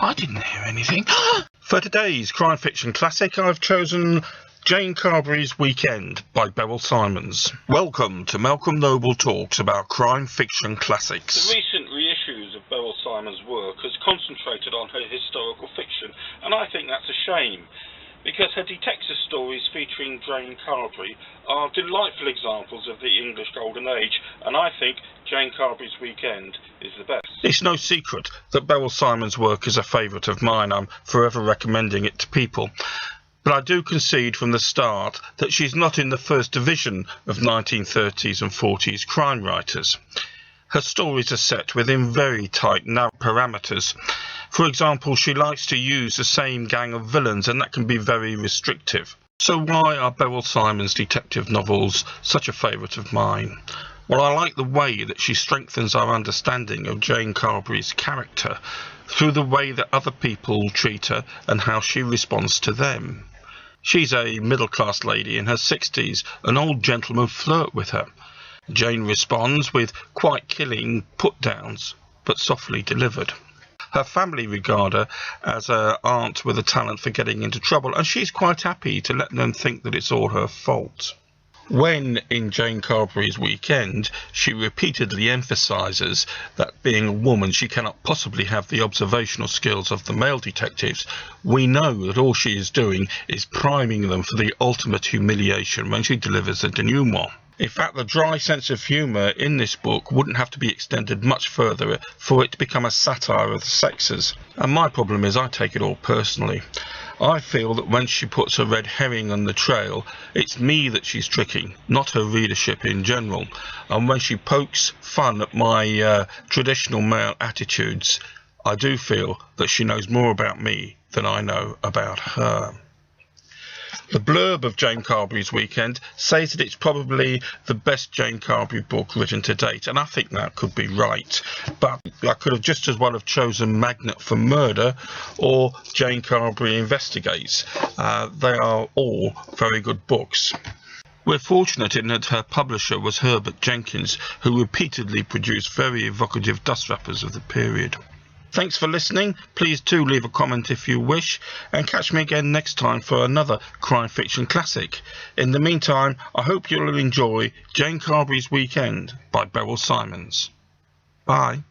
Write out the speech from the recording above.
I didn't hear anything. For today's crime fiction classic, I've chosen Jane Carberry's Weekend by Beryl Symons. Welcome to Malcolm Noble Talks about crime fiction classics. The recent reissues of Beryl Symons' work has concentrated on her historical fiction, and I think that's a shame, because her detective stories featuring Jane Carberry are delightful examples of the English Golden Age, and I think Jane Carberry's Weekend is the best. It's no secret that Beryl Symons' work is a favourite of mine. I'm forever recommending it to people. But I do concede from the start that she's not in the first division of 1930s and 40s crime writers. Her stories are set within very tight, narrow parameters. For example, she likes to use the same gang of villains, and that can be very restrictive. So why are Beryl Symons' detective novels such a favourite of mine? Well, I like the way that she strengthens our understanding of Jane Carberry's character through the way that other people treat her and how she responds to them. She's a middle-class lady in her 60s. An old gentleman flirt with her. Jane responds with quite killing put-downs, but softly delivered. Her family regard her as an aunt with a talent for getting into trouble, and she's quite happy to let them think that it's all her fault. When, in Jane Carberry's Weekend, she repeatedly emphasises that being a woman she cannot possibly have the observational skills of the male detectives, we know that all she is doing is priming them for the ultimate humiliation when she delivers the denouement. In fact, the dry sense of humour in this book wouldn't have to be extended much further for it to become a satire of the sexes. And my problem is I take it all personally. I feel that when she puts a red herring on the trail, it's me that she's tricking, not her readership in general. And when she pokes fun at my traditional male attitudes, I do feel that she knows more about me than I know about her. The blurb of Jane Carberry's Weekend says that it's probably the best Jane Carberry book written to date, and I think that could be right. But I could have just as well have chosen Magnet for Murder or Jane Carberry Investigates. They are all very good books. We're fortunate in that her publisher was Herbert Jenkins, who repeatedly produced very evocative dust wrappers of the period. Thanks for listening. Please do leave a comment if you wish, and catch me again next time for another crime fiction classic. In the meantime, I hope you'll enjoy Jane Carberry's Weekend by Beryl Symons. Bye.